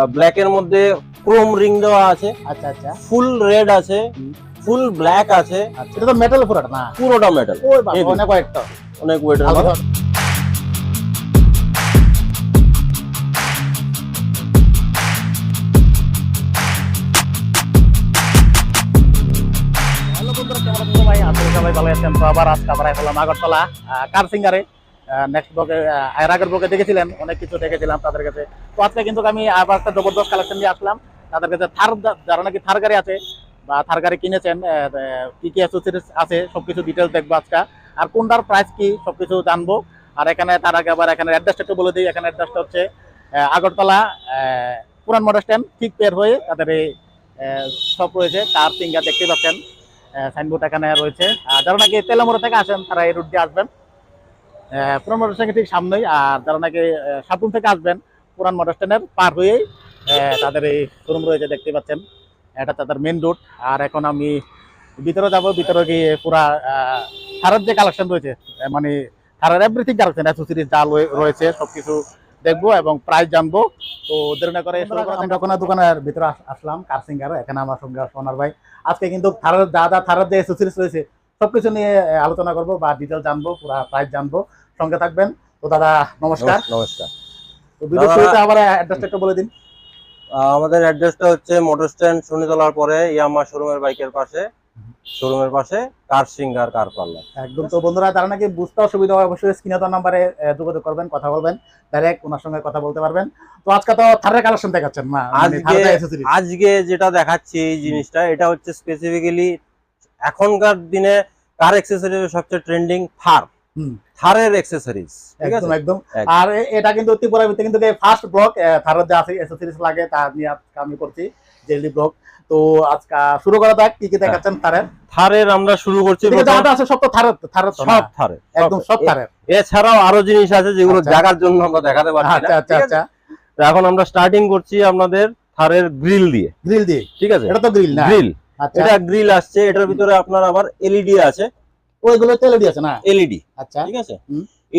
Black এর মধ্যে Chrome ring দেওয়া আছে। আচ্ছা আচ্ছা, ফুল রেড আছে, ফুল ব্ল্যাক আছে। আচ্ছা এটা তো মেটাল পুরোটা না? পুরোটা মেটাল। ওই বাবা, অনেক ওয়েটটা, অনেক ওয়েটের মাল। হ্যালো বন্ধুরা, কেমন আছেন ভাই? আসলে সবাই ভালো আছেন। তো আবার আজকে আবার হলাম আগরতলা কার সিঙ্গারে। নেক্সট ব্লগে এর আগের ব্লগে দেখেছিলেন, অনেক কিছু দেখেছিলাম তাদের কাছে। তো আজকে কিন্তু আমি আবার একটা জবরদস্ত কালেকশন নিয়ে আসলাম তাদের কাছে। থার, যারা নাকি থার গাড়ি আছে বা থার গাড়ি কিনেছেন, কি কি অ্যাসেসরিজ আছে সবকিছু ডিটেলস দেখবো আজকে। আর কোনটার প্রাইস কি সবকিছু জানবো। আর এখানে তার আগে আবার এখানে অ্যাড্রেসটা একটু বলে দিই। এখানে অ্যাড্রেসটা হচ্ছে আগরতলা পুরান মোটর স্ট্যান্ড ঠিক বের হয়ে তাদের এই শপ রয়েছে কার সিঙ্গার, দেখতে পাচ্ছেন সাইনবোর্ড এখানে রয়েছে। আর যারা নাকি তেলামোড়া থেকে আসেন তারা এই রুট দিয়ে আসবেন, পুরান মোটর স্ট্যান্ডের ঠিক সামনেই। আর যারা নাকি সাতুন থেকে আসবেন পুরান মোটর স্ট্যান্ডের পার হয়েই তাদের এই শোরুম রয়েছে, দেখতে পাচ্ছেন। এটা তাদের মেন রুট। আর এখন আমি ভিতরে যাব, ভিতরে গিয়ে পুরা থারের যে কালেকশন রয়েছে, মানে থারের এভরিথিং কালেকশন অ্যাসেসরিজ যা রয়েছে সবকিছু দেখবো এবং প্রাইস জানবো। তো দেরি না করে আমরা কোনো দোকানের ভিতরে আসলাম কার সিঙ্গার। এখানে আমার সঙ্গে সোনার ভাই। আজকে কিন্তু থারের থারের যে অ্যাসেসরিজ রয়েছে সবকিছু নিয়ে আলোচনা করবো বা ডিটেল জানবো, পুরা প্রাইস জানবো। সঙ্গে থাকবেন। তো দাদা নমস্কার। নমস্কার। তো ভিডিও শুরুতে আবার অ্যাড্রেসটা একটু বলে দিন। আমাদের অ্যাড্রেসটা হচ্ছে মোটর স্ট্যান্ড শনিতলার পরে ইয়ামা শোরুমের বাইকের পাশে, শোরুমের পাশে কার সিঙ্গার কার পার্লার একদম। তো বন্ধুরা যারা নাকি বুঝতে অসুবিধা হয় অবশ্যই স্ক্রিনে দেওয়া নাম্বারে যোগাযোগ করবেন, কথা বলবেন, ডাইরেক্ট ওনার সঙ্গে কথা বলতে পারবেন। তো আজকে তো থারের কালেকশন দেখাচ্ছেন না? আজকে যেটা দেখাচ্ছি এই জিনিসটা, এটা হচ্ছে স্পেসিফিক্যালি এখনকার দিনে কার অ্যাকসেসরিজ সবচেয়ে ট্রেন্ডিং থারের অ্যাকসেসরিজ। ঠিক আছে, একদম একদম। আর এটা কিন্তু ত্রিপুরার ভিতরে কিন্তু ফার্স্ট ব্লগ থারের যে আছে অ্যাকসেসরিজ লাগে তা নিয়ে আমি করছি ডেইলি ব্লগ। তো আজকে শুরু করা যাক, কি কি দেখাচ্ছেন থারের। আমরা শুরু করছি। আছে সব তো থারের, সব থারের, একদম সব থারের। এছাড়াও আরো জিনিস আছে যেগুলো জায়গার জন্য আমরা দেখাতে পারছি না। আচ্ছা আচ্ছা। তো এখন আমরা স্টার্টিং করছি আপনাদের থারের গ্রিল দিয়ে। ঠিক আছে, এটা তো গ্রিল না? গ্রিল, এটা গ্রিল আসছে। এটার ভিতরে আপনার আবার এলইডি আছে। ওইগুলো তো এলইডি আছে না? এলইডি। আচ্ছা, ঠিক আছে।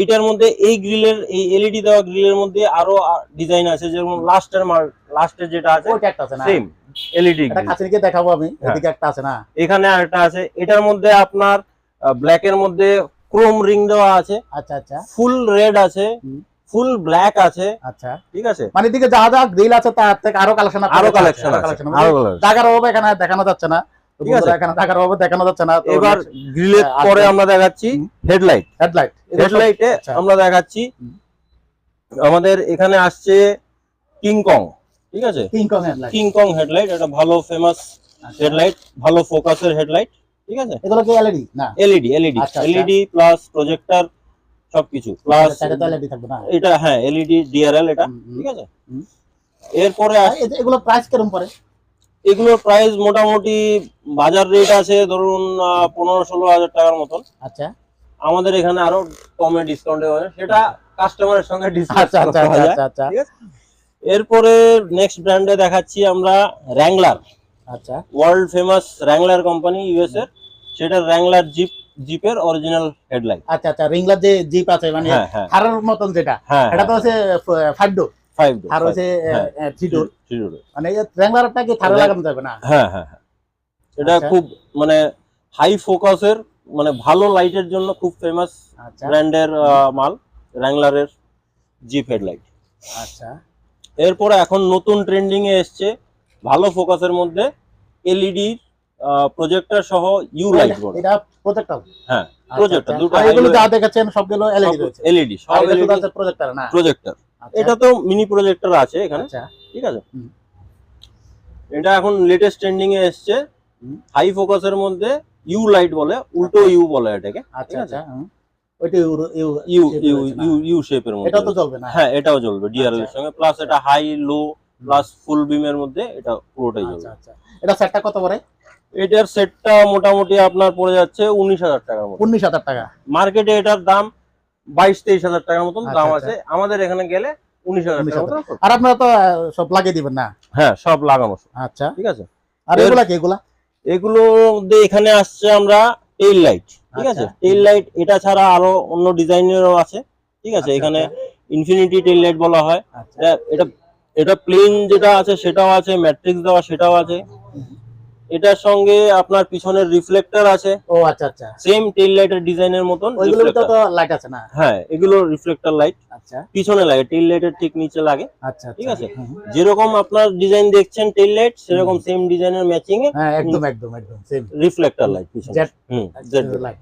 এইটার মধ্যে এই গ্রিলের, এই এলইডি দেওয়া গ্রিলের মধ্যে আরো ডিজাইন আছে, যেমন লাস্টের যেটা আছে ওইটা একটা আছে না? Same LED. এটা কাছে গিয়ে দেখাবো আমি। এদিকে একটা আছে না? এখানে আরেকটা আছে। এটার মধ্যে আপনার ব্ল্যাক এর মধ্যে ক্রোম রিং দেওয়া আছে। আচ্ছা আচ্ছা। ফুল রেড আছে, ফুল ব্ল্যাক আছে। আচ্ছা, ঠিক আছে। মানে এদিকে যা যা গ্রিল আছে তার থেকে আরো কালেকশন আছে, আরো কালেকশন জায়গার অভাবে এখানে দেখানো যাচ্ছে না। ঠিক আছে, এখানে জায়গার অভাবে দেখানো যাচ্ছে না। এবার গ্রিলের পরে আমরা দেখাচ্ছি হেডলাইটে আমরা দেখাচ্ছি আমাদের এখানে আসছে কিংকং। ঠিক আছে, কিংকং হেডলাইট। এটা ভালো ফেমাস হেডলাইট, ভালো ফোকাসের হেডলাইট। ঠিক আছে, এগুলো কি এলইডি না? এলইডি প্লাস প্রজেক্টর সবকিছু প্লাস এটা। হ্যাঁ, এলইডি ডিআরএল এটা। ঠিক আছে। এরপরে এগুলো প্রাইস কেমন পড়ে? এগুলোর প্রাইস মোটামুটি বাজার রেট আছে ধরুন 15-16 হাজার টাকার মতন। আচ্ছা, আমাদের এখানে আরো কমে ডিসকাউন্ট দেওয়া হয়, সেটা কাস্টমারের সঙ্গে ডিসকাস করা যায়। ঠিক আছে। এরপরে নেক্সট ব্র্যান্ডে দেখাচ্ছি আমরা র্যাংলার। আচ্ছা, world famous wrangler company US এর, সেটা র্যাংলার জিপের অরিজিনাল হেডলাইট। আচ্ছা আচ্ছা, র্যাংলার যে জিপ আছে মানে থারের মতন যেটা, এটা তো হচ্ছে 5 ডোর। আর হচ্ছে 3 ডোর। মানে র্যাংলারটা কি থারে লাগানো যাবে না? হ্যাঁ হ্যাঁ হ্যাঁ, এটা খুব মানে হাই ফোকাসের, মানে ভালো লাইটের জন্য খুব ফেমাস ব্র্যান্ডের মাল র্যাংলারের জিপ হেডলাইট। আচ্ছা, এরপরে এখন নতুন ট্রেন্ডিং এ এসছে ভালো ফোকাসের মধ্যে এলইডি প্রজেক্টর সহ ইউ লাইট বলে। এটা প্রজেক্টর? হ্যাঁ, প্রজেক্টর দুটো। এগুলো যা দেখাচ্ছেন সবগুলো এলইডি রয়েছে। এলইডি সব এলইডি প্রজেক্টর না? প্রজেক্টর। এটা তো মিনি প্রজেক্টর আছে এখানে। ঠিক আছে, এটা এখন লেটেস্ট ট্রেন্ডিং এ এসছে হাই ফোকাসের মধ্যে ইউ লাইট বলে, উল্টো ইউ বলে এটাকে। আচ্ছা আচ্ছা, ওইটা ইউ শেপের মধ্যে। এটা তো জ্বলবে না? হ্যাঁ, এটাও জ্বলবে ডিআরএল এর সঙ্গে, প্লাস এটা হাই লো প্লাস ফুল বিমের মধ্যে এটা পুরোটাই জ্বলবে। আচ্ছা, এটা সেটটা কত পড়ে? এটার সেটটা মোটামুটি আপনার পড়ে যাচ্ছে 19,000 টাকার মতো। 19,000 টাকা? মার্কেটে এটার দাম 22-23 হাজার টাকার মতন দাম আছে। আমাদের এখানে গেলে 19,000 টাকা মতো। আর আপনারা তো সব লাগিয়ে দিবেন না? হ্যাঁ, সব লাগানো। আচ্ছা, ঠিক আছে। আর এগুলা কি? এগুলো এখানে আসছে আমরা টেইল লাইট। ঠিক আছে, টেইল লাইট এটা ছাড়া আরো অন্য ডিজাইনেরও আছে। ঠিক আছে, এখানে ইনফিনিটি টেইল লাইট বলা হয়। এটা এটা প্লেন যেটা আছে সেটাও আছে, ম্যাট্রিক্স দেওয়া সেটাও আছে। এটার সঙ্গে আপনার পিছনের রিফ্লেক্টর আছে। ও আচ্ছা আচ্ছা, সেম টেল লাইটের ডিজাইনের মতন। ওইগুলোর ভিতরে তো লাইট আছে না? হ্যাঁ, এগুলো রিফ্লেক্টর লাইট। আচ্ছা, পিছনে লাগে, টেল লাইটের ঠিক নিচে লাগে। আচ্ছা, ঠিক আছে, যেরকম আপনার ডিজাইন দেখছেন টেল লাইট, সেরকম সেম ডিজাইনের ম্যাচিং এ হ্যাঁ, একদম একদম একদম সেম রিফ্লেক্টর লাইট পিছনে। Z light.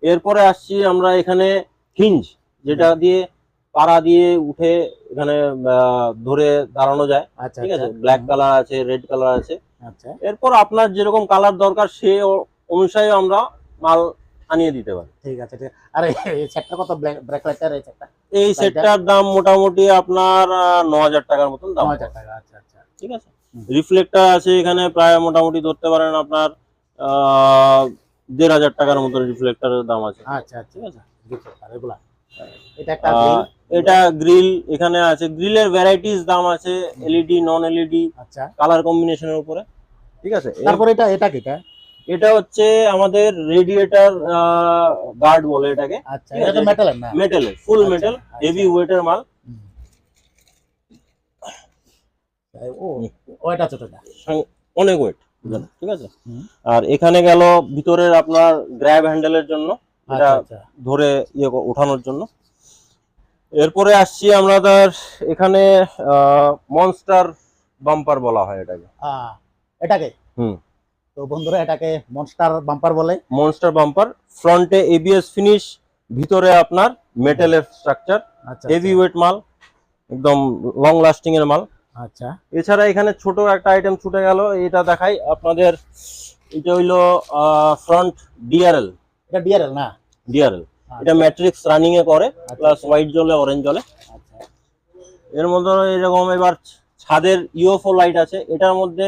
এরপরে আসছি আমরা এখানে হিঞ্জ, যেটা দিয়ে পাড়া দিয়ে উঠে এখানে ধরে দাঁড়ানো যায়। আচ্ছা, ঠিক আছে, ব্ল্যাক কালার আছে, রেড কালার আছে। আচ্ছা, এরপর আপনার যেরকম কালার দরকার সে অনুসারে আমরা মাল আনিয়ে দিতে পারি। ঠিক আছে। আরে এই সেটটা কত, ব্ল্যাক লাইটার এই সেটটা? এই সেটটার দাম মোটামুটি আপনার 9,000 টাকার মতন দাম। 9,000 টাকা। আচ্ছা আচ্ছা, ঠিক আছে। রিফ্লেক্টর আছে এখানে প্রায় মোটামুটি ধরতে পারেন আপনার 1,500 টাকার মতো রিফ্লেক্টরের দাম আছে। আচ্ছা আচ্ছা, ঠিক আছে। এগুলা এটা একটা এটা গ্রিল এখানে আছে। গ্রিলের ভ্যারাইটিস দাম আছে, এলইডি, নন এলইডি, আচ্ছা, কালার কম্বিনেশনের উপরে। ঠিক আছে। তারপর এটা কি? এটা হচ্ছে আমাদের রেডিয়েটর গার্ড বলে এটাকে। আচ্ছা, এটা তো মেটালের না? মেটালের, ফুল মেটাল, হেভি ওয়েটের মাল। ও ওইটা ছোটটা, অনেক ওয়েট। ঠিক আছে। আর এখানে গেল ভিতরের আপনার গ্র্যাব হ্যান্ডেলের জন্য, এটা ধরে ওঠানোর জন্য। এরপরে আসছি আমরা তার এখানে মনস্টার বাম্পার বলা হয় এটাকে। তো বন্ধুরা, এটাকে মনস্টার বাম্পার বলে। মনস্টার বাম্পার, ফ্রন্টে এবিএস ফিনিশ, ভিতরে আপনার মেটালের স্ট্রাকচার, হেভি ওয়েট মাল, একদম লং লাস্টিং এর মাল। আচ্ছা, এছাড়া এখানে ছোট একটা আইটেম ছুটে গেল, এটা দেখাই আপনাদের। এটা হইলো ফ্রন্ট ডিআরএল। এটা ডিআরএল না? ডিআরএল, এটা ম্যাট্রিক্স রানিং এ করে, প্লাস হোয়াইট জ্বলে, অরেঞ্জ জ্বলে। এর মধ্যে এরকম এবার ছাদের ইউএফও লাইট আছে। এটার মধ্যে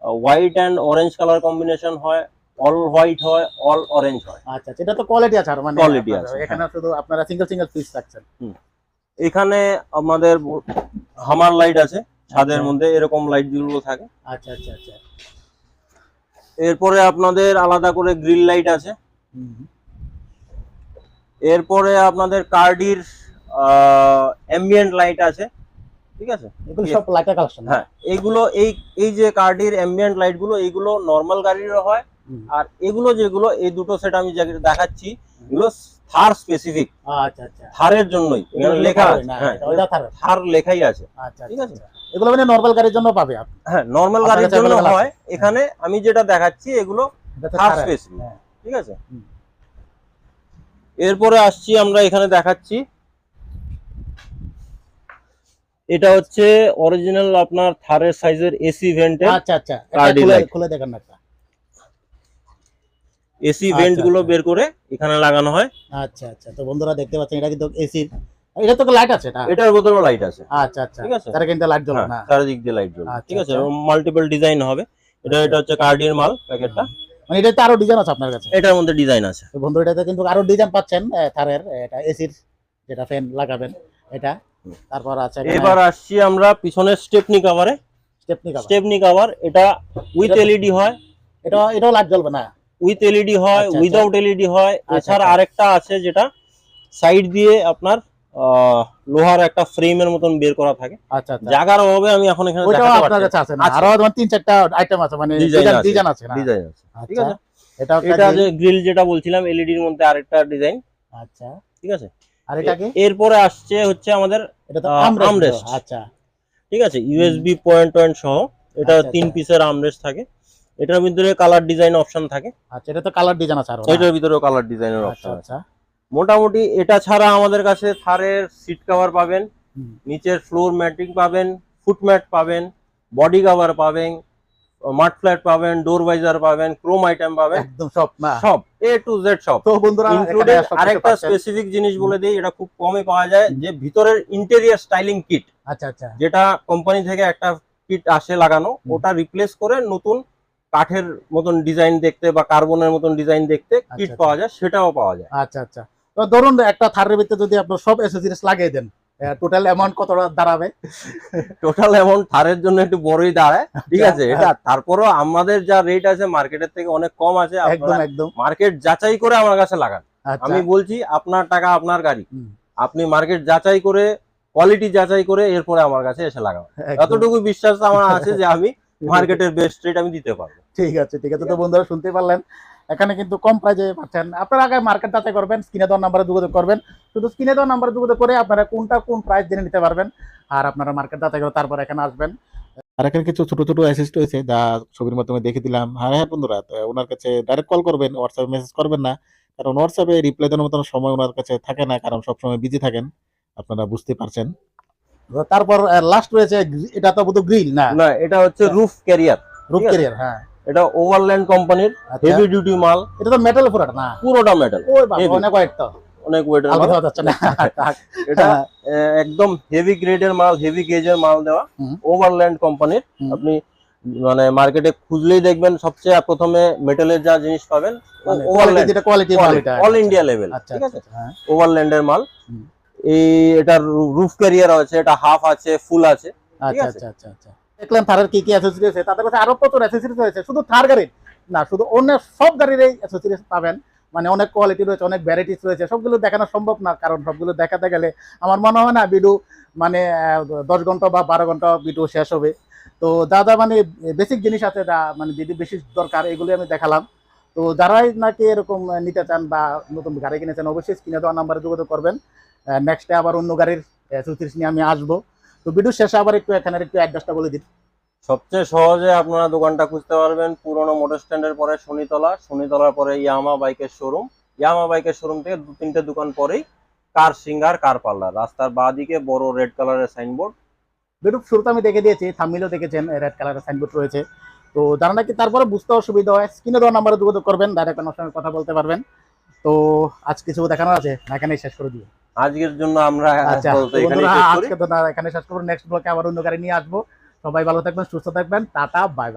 white and orange colour combination হয়, অল হোয়াইট হয়, অল অরেঞ্জ হয়। আচ্ছা, এটা তো কোয়ালিটি আছে, আর মানে কোয়ালিটি আছে। এখানে শুধু আপনারা সিঙ্গেল পিস রাখছেন। এখানে আমাদের হামার লাইট আছে ছাদের মধ্যে, এরকম লাইট গুলো থাকে। আচ্ছা আচ্ছা আচ্ছা। এরপরে আপনাদের আলাদা করে গ্রিল লাইট আছে। এরপরে আপনাদের কার্ডির অ্যাম্বিয়েন্ট লাইট আছে। ঠিক আছে, এগুলো সব লাইটের কালেকশন। হ্যাঁ, এইগুলো এই যে কার্ডির অ্যাম্বিয়েন্ট লাইট গুলো, এইগুলো নরমাল গাড়িরও হয়। আর এগুলো যেগুলো এই দুটো সেট আমি দেখাচ্ছি, এগুলো থার স্পেসিফিক। আচ্ছা আচ্ছা, থারের জন্যই এখানে লেখা আছে। হ্যাঁ, থার লেখাই আছে। আচ্ছা, ঠিক আছে। এগুলো মানে নরমাল গাড়ির জন্য পাবে আপনি? হ্যাঁ, নরমাল গাড়ির জন্য হয়। এখানে আমি যেটা দেখাচ্ছি এগুলো থার স্পেসিফিক। ঠিক আছে। এরপরে আসছি আমরা এখানে দেখাচ্ছি, এটা হচ্ছে অরিজিনাল আপনার থারের সাইজের এসি ভেন্টের। আচ্ছা আচ্ছা, খুলে দেখেন না। এসি ভেন্ট গুলো বের করে এখানে লাগানো হয়। আচ্ছা আচ্ছা, তো বন্ধুরা দেখতে পাচ্ছেন, এটা কিন্তু এসি। এটা তো লাইট আছে, এটার ভিতরেও লাইট আছে। আচ্ছা আচ্ছা, ঠিক আছে। তার কিন্তু লাইট জ্বলে না? চারিদিক দিয়ে লাইট জ্বলে। ঠিক আছে, মাল্টিপল ডিজাইন হবে। এটা হচ্ছে কার্ডির মাল প্যাকেটটা। মানে এটাতে আরো ডিজাইন আছে আপনার কাছে? এটার মধ্যে ডিজাইন আছে। তো বন্ধুরা, এটাতে কিন্তু আরো ডিজাইন পাচ্ছেন থারের। এটা এসির যেটা ফ্যান লাগাবেন এটা। তারপর আছে, এবার আসছি আমরা পিছনের স্টেপনি কভারে। স্টেপনি কভার এটা উইথ এলইডি হয়। এটাও লাইট জ্বলবে না? উইথ এলইডি হয়, উইদাউট এলইডি হয়। এছাড়া আরেকটা আছে যেটা সাইড দিয়ে আপনার লোহার একটা ফ্রেমের মতন বের করা থাকে। আচ্ছা, জায়গার অভাবে আমি এখন এখানে দেখাতে পারছি না। আপনার কাছে আছে না? আরো 3-4টা আইটেম আছে, মানে ডিজাইন আছে না? ডিজাইন আছে। ঠিক আছে। এটা যে গ্রিল যেটা বলছিলাম, এলইডির মধ্যে আরেকটা ডিজাইন। আচ্ছা, ঠিক আছে। আর এটা কি? এরপরে আসছে হচ্ছে আমাদের এটা তো আমরেস্ট। আচ্ছা, ঠিক আছে, ইউএসবি পয়েন্ট সহ। এটা 3 পিসের আমরেস্ট থাকে। এটার ভিতরে কালার ডিজাইন অপশন থাকে। আচ্ছা, এটা তো কালার ডিজাইন আছে? আর এটার ভিতরেও কালার ডিজাইনের অপশন আছে। মোটামুটি এটা ছাড়া আমাদের কাছে থারের সিট কভার পাবেন, নিচের ফ্লোর ম্যাটিং পাবেন, ফুট ম্যাট পাবেন, বডি কভার পাবেন, মাড ফ্ল্যাট পাবেন, ডোর ভাইজার পাবেন, ক্রোম আইটেম পাবেন, একদম সব না? সব A to Z সব। তো বন্ধুরা, আরেকটা স্পেসিফিক জিনিস বলে দিই, এটা খুব কমই পাওয়া যায়, যে ভিতরের ইন্টেরিয়র স্টাইলিং কিট। আচ্ছা আচ্ছা, যেটা কোম্পানি থেকে একটা কিট আসে লাগানো, ওটা রিপ্লেস করে নতুন কাঠের মতন ডিজাইন দেখতে বা কার্বনের মতন ডিজাইন দেখতে কিট পাওয়া যায়, সেটাও পাওয়া যায়। আচ্ছা আচ্ছা, তো ধরুন একটা থারের ভিতরে যদি আপনি সব অ্যাকসেসরিজ লাগিয়ে দেন, টোটাল অ্যামাউন্ট কত দাঁড়াবে? টোটাল অ্যামাউন্ট থারের জন্য একটু বড়ই দাঁড়ায়। ঠিক আছে, এটা তারপরও আমাদের যা রেট আছে মার্কেটের থেকে অনেক কম আছে। একদম একদম মার্কেট যাচাই করে আমার কাছে লাগান। আমি বলছি, আপনার টাকা আপনার গাড়ি, আপনি মার্কেট যাচাই করে কোয়ালিটি যাচাই করে এরপরে আমার কাছে এসে লাগাও। একদম। এতটুকু বিশ্বাস আমার আছে যে আমি মার্কেটের বেস্ট রেট আমি দিতে পারবো। ঠিক আছে, ঠিক আছে। তো বন্ধুরা শুনতে পারলেন, এখানে কিন্তু কম প্রাইজে পাচ্ছেন। আপনারা আগে মার্কেট যাচাই করবেন, স্ক্রিনে দেওয়া নাম্বারে যোগাযোগ করবেন। শুধু স্ক্রিনে দেওয়া নাম্বারে যোগাযোগ করে আপনারা কোনটা কোন প্রাইস জেনে নিতে পারবেন। আর আপনারা মার্কেট যাচাই করে তারপর এখানে আসবেন। আর এখানে কিছু ছোট ছোট অ্যাসিস্ট রয়েছে যা ছবির মাধ্যমে দেখে দিলাম। হ্যাঁ বন্ধুরা, তো ওনার কাছে ডাইরেক্ট কল করবেন, হোয়াটসঅ্যাপে মেসেজ করবেন না, কারণ হোয়াটসঅ্যাপে রিপ্লাই দেওয়ার মতন সময় ওনার কাছে থাকে না, কারণ সবসময় বিজি থাকেন, আপনারা বুঝতে পারছেন। তারপর লাস্ট রয়েছে, এটা তো বোধহয় গ্রিল না? না, এটা হচ্ছে রুফ ক্যারিয়ার। রুফ ক্যারিয়ার, হ্যাঁ। এটা ওভারল্যান্ড কোম্পানির হেভি ডিউটি মাল। এটা তো মেটাল পুরোটা না? পুরোটা মেটাল। ওই বাবা, অনেক ওয়েট তো, অনেক ওয়েটের মাল। আলাদা যাচ্ছে না। এটা একদম হেভি গ্রেডের মাল, হেভি গেজের মাল দেওয়া, ওভারল্যান্ড কোম্পানির। আপনি মানে মার্কেটে খুঁজলেই দেখবেন সবচেয়ে প্রথমে মেটালের যা জিনিস পাবেন ওভারল্যান্ড, যেটা কোয়ালিটি মাল, এটা অল ইন্ডিয়া লেভেল, ঠিক আছে, হ্যাঁ। ওভারল্যান্ডের মাল। এই এটার রুফ ক্যারিয়ার আছে, এটা হাফ আছে, ফুল আছে, ঠিক আচ্ছা আছে। আচ্ছা আচ্ছা আচ্ছা। দেখলেন থারের কি কি অ্যাসেসরিজ আছে, তাদের কাছে আরো প্রচুর অ্যাসেসরিজ রয়েছে। শুধু থার গাড়ির না, শুধু অন্য সব গাড়ির এই অ্যাসেসরিজ পাবেন। মানে অনেক কোয়ালিটি রয়েছে, অনেক ভ্যারাইটিস রয়েছে, সবগুলো দেখানো সম্ভব না, কারণ সবগুলো দেখাতে গেলে আমার মনে হয় না ভিডিও মানে 10 ঘন্টা বা 12 ঘন্টা ভিডিও শেষ হবে। তো যা যা মানে বেসিক জিনিস আছে, যা মানে যদি বেশি দরকার, এগুলি আমি দেখালাম। তো যারাই নাকি এরকম নিতে চান বা নতুন গাড়ি কিনেছেন, অবশ্যই স্ক্রিনে দেওয়া নাম্বারে যোগাযোগ করবেন। নেক্সটে আবার অন্য গাড়ির অ্যাসেসরিজ নিয়ে আমি আসবো। তো ভিডিও শেষে আবার একটু এখানে একটু অ্যাড্রেসটা বলে দিন। সবচেয়ে সহজে আপনারা দোকানটা খুঁজতে পারবেন পুরনো মোটর স্ট্যান্ডের পরে শনিতলা, শনিতলার পরে ইয়ামা বাইকের শোরুম, ইয়ামা বাইকের শোরুম থেকে 2-3টে দোকান পরেই কার সিঙ্গার কার পার্লার, রাস্তার বাঁদিকে বড় রেড কালারের সাইনবোর্ড। ভিডিও শুরুতে আমি দেখে দিয়েছি, থাম্বনেইলও দেখেছেন, রেড কালারের সাইনবোর্ড রয়েছে। তো যারা নাকি তারপরে বুঝতে অসুবিধা হয়, স্ক্রিনে দেওয়া নাম্বারে যোগাযোগ করবেন, ডাইরেক্ট আমার সঙ্গে কথা বলতে পারবেন। তো আজ কিছু দেখানোর আছে, এখানেই শেষ করে দিই আজকের জন্য আমরা আচ্ছা বলতে এখানেই বন্ধুরা, শেষ করি। আজকে তো না, এখানে শেষ করবো। নেক্সট ব্লকে আবার অন্য গাড়ি নিয়ে আসবো। সবাই ভালো থাকবেন, সুস্থ থাকবেন, টাটা, বাই বাই।